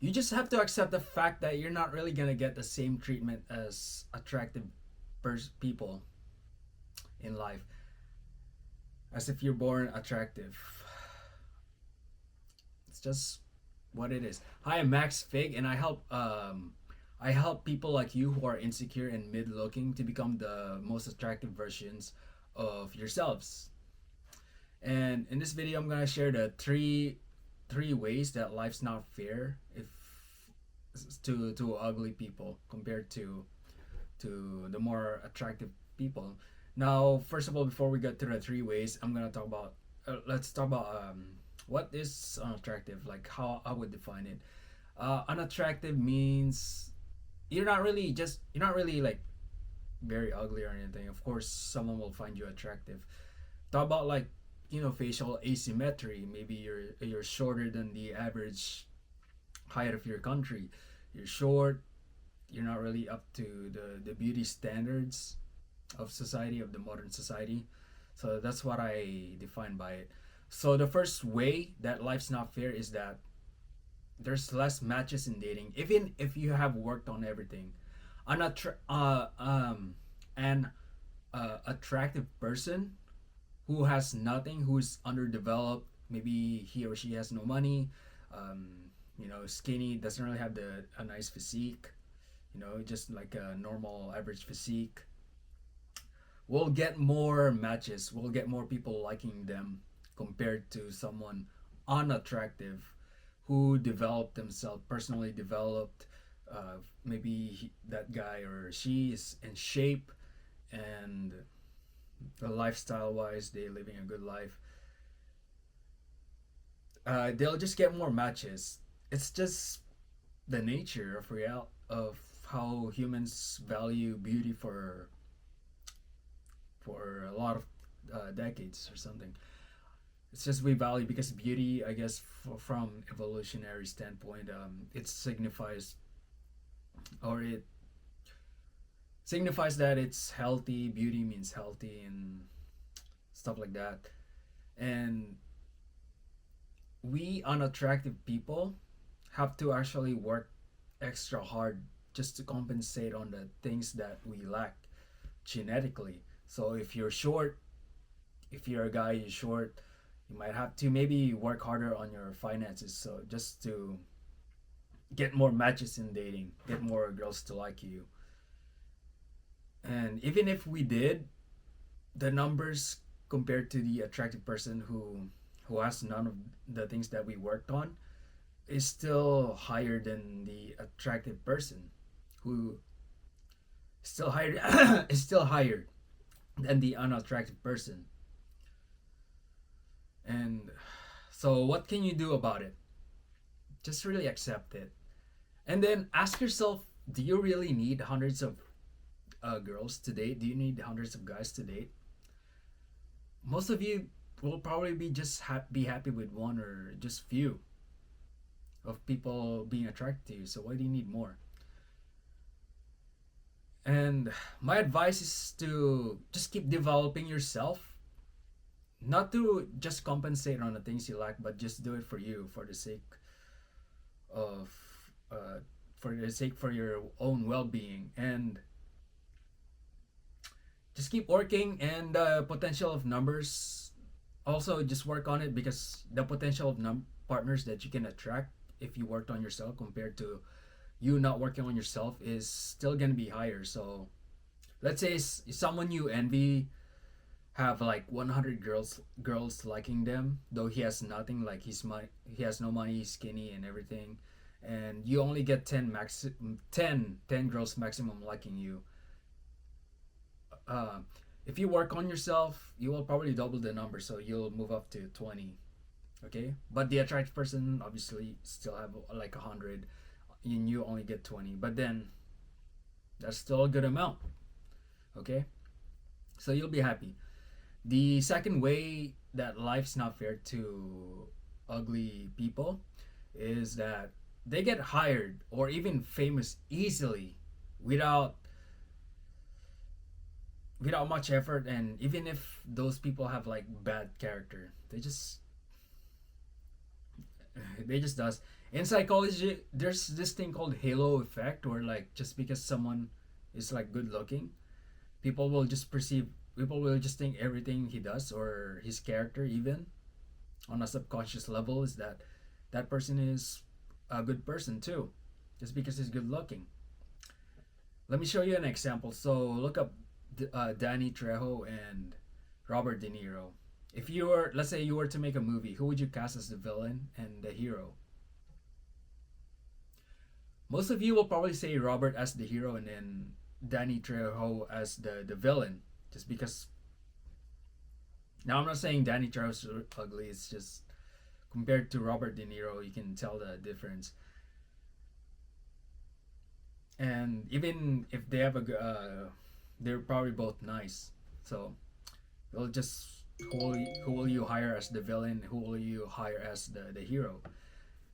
you just have to accept the fact that you're not really gonna get the same treatment as attractive people in life, as if you're born attractive. It's just what it is. Hi, I'm Max Fig, and I help people like you who are insecure and mid-looking to become the most attractive versions of yourselves. And in this video, I'm gonna share the three ways that life's not fair if to ugly people compared to the more attractive people. Now, first of all, before we get to the three ways, I'm gonna talk about let's talk about what is unattractive, like how I would define it. Unattractive means you're not really like very ugly or anything. Of course, someone will find you attractive. Talk about like facial asymmetry. Maybe you're shorter than the average height of your country. You're short. You're not really up to the beauty standards of society, of the modern society. So that's what I define by it. So the first way that life's not fair is that there's less matches in dating, even if you have worked on everything. An an attractive person who has nothing, who's underdeveloped, maybe he or she has no money, skinny, doesn't really have a nice physique, just like a normal average physique, will get more matches, will get more people liking them compared to someone unattractive who developed themselves, personally developed. Maybe that guy or she is in shape and lifestyle wise, they living a good life. They'll just get more matches. It's just the nature of of how humans value beauty for a lot of decades or something. It's just we value because beauty, I guess, from evolutionary standpoint, it signifies or it signifies that it's healthy. Beauty means healthy and stuff like that. And we unattractive people have to actually work extra hard just to compensate on the things that we lack genetically. So if you're short, if you're a guy, you're short, you might have to maybe work harder on your finances. So just to get more matches in dating, get more girls to like you. And even if we did, the numbers compared to the attractive person who has none of the things that we worked on is still higher than the attractive person who still higher is still higher than the unattractive person. And so what can you do about it? Just really accept it. And then ask yourself, do you really need hundreds of girls to date? Do you need hundreds of guys to date? Most of you will probably be just be happy with one or just few of people being attracted to you. So why do you need more? And my advice is to just keep developing yourself, not to just compensate on the things you like, but just do it for you, of for the sake for your own well-being, and just keep working. And the potential of numbers, also just work on it, because the potential of partners that you can attract if you worked on yourself compared to you not working on yourself is still gonna be higher. So let's say someone you envy have like 100 girls liking them, though he has nothing, like he has no money, he's skinny and everything, and you only get 10 girls maximum liking you. uh, if you work on yourself, you will probably double the number, so you'll move up to 20. Okay, but the attractive person obviously still have like 100, and you only get 20, but then that's still a good amount. Okay, so you'll be happy. The second way that life's not fair to ugly people is that they get hired or even famous easily without without much effort. And even if those people have like bad character, they just does. In psychology, there's this thing called halo effect, where like just because someone is like good looking, people will just perceive, people will just think everything he does or his character, even on a subconscious level, is that that person is a good person too, just because he's good looking. Let me show you an example. So look up Danny Trejo and Robert De Niro. If you were, let's say, you were to make a movie, who would you cast as the villain and the hero? Most of you will probably say Robert as the hero and then Danny Trejo as the villain, just because. Now I'm not saying Danny Trejo's ugly. It's just compared to Robert De Niro, you can tell the difference. And even if they have they're probably both nice. So they'll just, who will you hire as the villain? Who will you hire as the hero?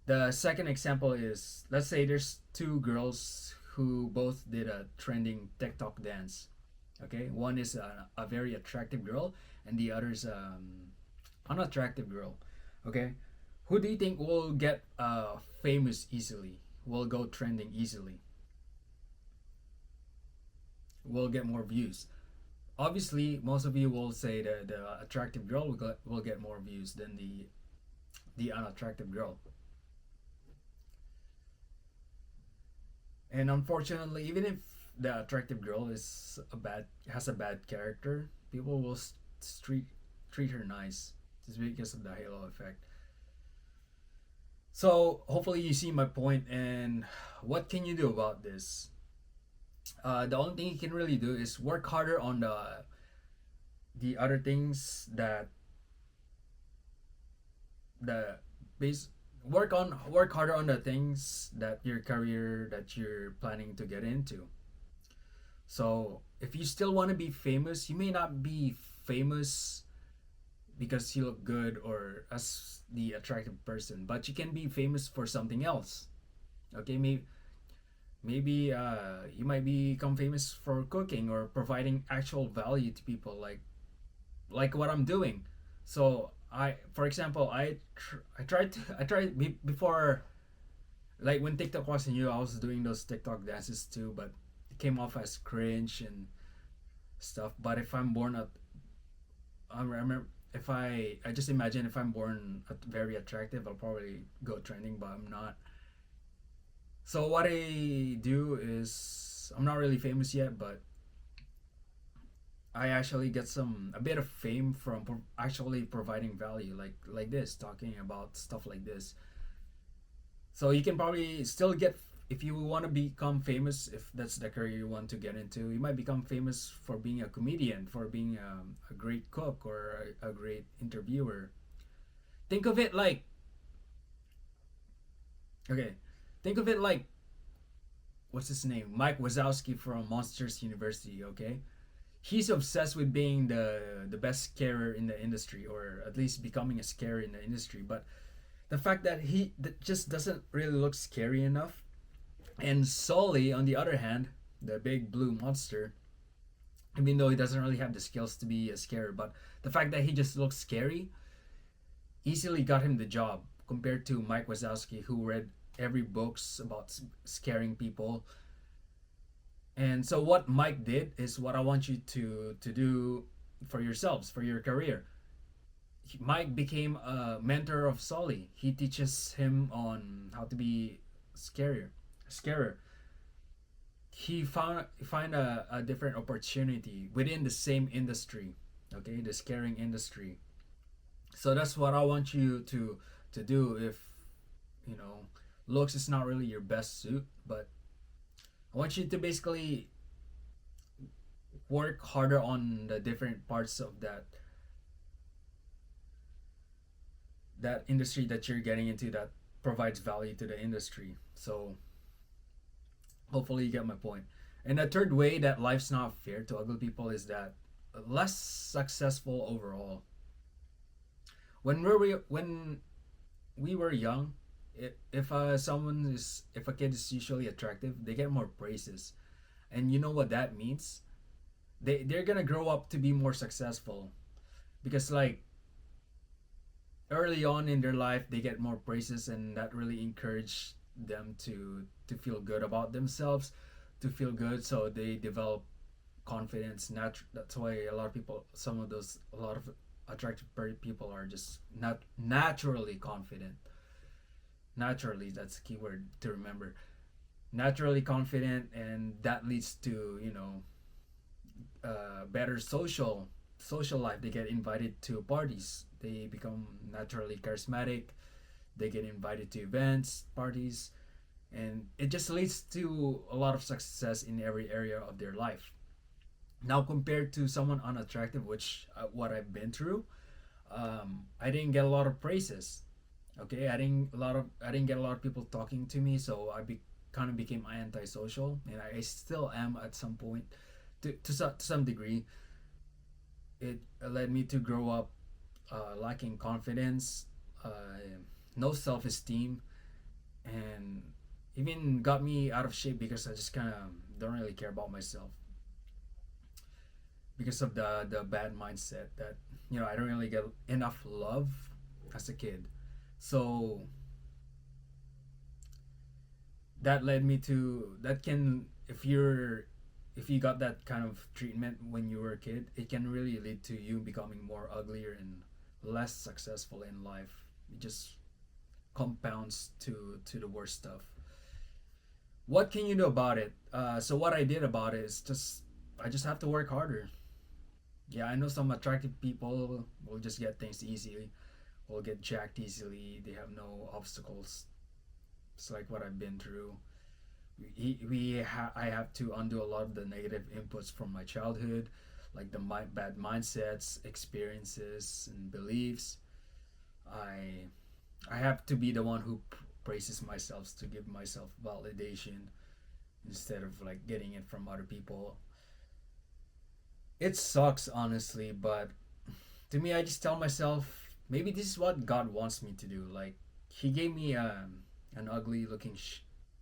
The second example is, let's say there's two girls who both did a trending TikTok dance. Okay, one is a very attractive girl, and the other is unattractive girl. Okay, who do you think will get famous easily? Will go trending easily? Will get more views? Obviously, most of you will say the attractive girl will get more views than the unattractive girl. And unfortunately, even if the attractive girl is a bad has a bad character, people will treat treat her nice just because of the halo effect. So hopefully you see my point, and what can you do about this? The only thing you can really do is work harder on the other things that the base work harder on the things that your career that you're planning to get into. So if you still want to be famous, you may not be famous because you look good or as the attractive person, but you can be famous for something else. Okay, maybe you might become famous for cooking or providing actual value to people, like what I'm doing. So for example, I tried before, like when TikTok was new, I was doing those TikTok dances too, but it came off as cringe and stuff. But if I'm born at, I remember, if I just imagine if I'm born very attractive, I'll probably go trending, but I'm not. So what I do is, I'm not really famous yet, but I actually get some a bit of fame from actually providing value, like this, talking about stuff like this. So you can probably still get, if you want to become famous, if that's the career you want to get into, you might become famous for being a comedian, for being a great cook or a great interviewer. Think of it like, okay, think of it like, what's his name, Mike Wazowski from Monsters University. Okay, he's obsessed with being the best scarer in the industry, or at least becoming a scarer in the industry. But the fact that he that just doesn't really look scary enough. And Sully, on the other hand, the big blue monster, even though he doesn't really have the skills to be a scarer, but the fact that he just looks scary easily got him the job, compared to Mike Wazowski, who read every books about scaring people. And so what Mike did is what I want you to do for yourselves, for your career. Mike became a mentor of Sully. He teaches him on how to be scarier, scarer. He find a different opportunity within the same industry, okay, the scaring industry. So that's what I want you to do. If you know, looks is not really your best suit, but I want you to basically work harder on the different parts of that industry that you're getting into, that provides value to the industry. So hopefully you get my point. And the third way that life's not fair to ugly people is that less successful overall. When we were young, if a kid is usually attractive, they get more praises, and you know what that means. They're gonna grow up to be more successful, because like early on in their life they get more praises, and that really encourage them to feel good about themselves, to feel good, so they develop confidence. That's why a lot of people, some of those, a lot of attractive people are just not naturally confident. Naturally, that's a key word to remember. Naturally confident, and that leads to, better social life. They get invited to parties, they become naturally charismatic, they get invited to events, parties, and it just leads to a lot of success in every area of their life. Now, compared to someone unattractive, which what I've been through, I didn't get a lot of praises. Okay, I didn't get a lot of people talking to me, so kind of became antisocial, and I still am at some point, to some degree. It led me to grow up lacking confidence, no self esteem, and even got me out of shape because I just kind of don't really care about myself because of the bad mindset that, I don't really get enough love as a kid. So that led me to that can if you got that kind of treatment when you were a kid, it can really lead to you becoming more uglier and less successful in life. It just compounds to the worst stuff. What can you do about it? So what I did about it is just I just have to work harder. Yeah, I know some attractive people will just get things easily, will get jacked easily. They have no obstacles. It's like what I've been through. I have to undo a lot of the negative inputs from my childhood, like bad mindsets, experiences, and beliefs. I I have to be the one who praises myself to give myself validation instead of like getting it from other people. It sucks honestly, but to me, I just tell myself maybe this is what God wants me to do. Like He gave me an ugly looking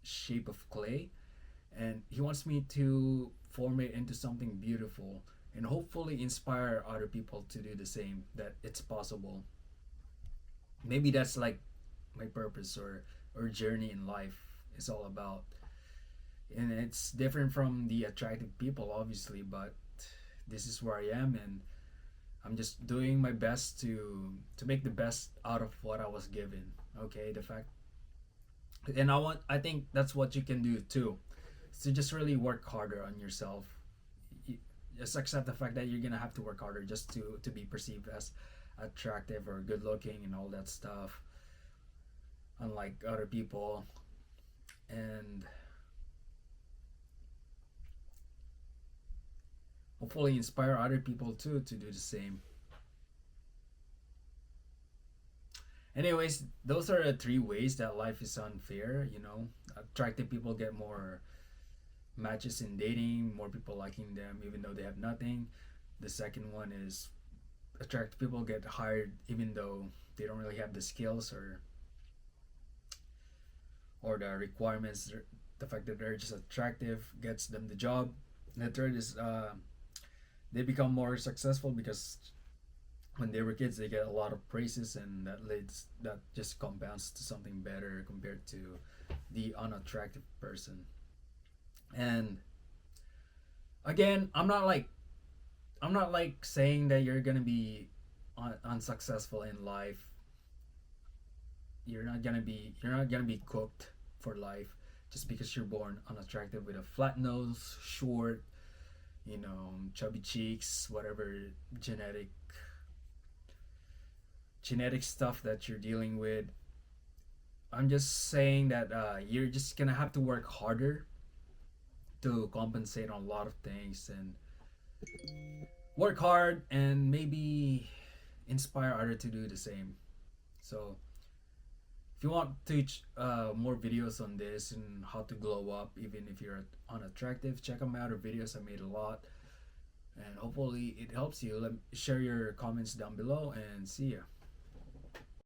shape of clay, and He wants me to form it into something beautiful and hopefully inspire other people to do the same. That it's possible. Maybe that's like my purpose or journey in life is all about. And it's different from the attractive people, obviously, but this is where I am, and I'm just doing my best to make the best out of what I was given. Okay, the fact, and I think that's what you can do too. So just really work harder on yourself. You, just accept the fact that you're gonna have to work harder just to be perceived as attractive or good looking and all that stuff, unlike other people, and hopefully inspire other people too to do the same. Anyways, those are the three ways that life is unfair. Attractive people get more matches in dating, more people liking them even though they have nothing. The second one is attractive people get hired even though they don't really have the skills or the requirements. The fact that they're just attractive gets them the job. And the third is they become more successful because when they were kids they get a lot of praises, and that just compounds to something better compared to the unattractive person. And again, I'm not like saying that you're gonna be unsuccessful in life. You're not gonna be cooked for life just because you're born unattractive with a flat nose, short, chubby cheeks, whatever genetic genetic stuff that you're dealing with. I'm just saying that you're just gonna have to work harder to compensate on a lot of things, and work hard and maybe inspire others to do the same. So if you want to more videos on this and how to glow up even if you're unattractive, check out my other videos. I made a lot, and hopefully it helps you. Share your comments down below, and see ya.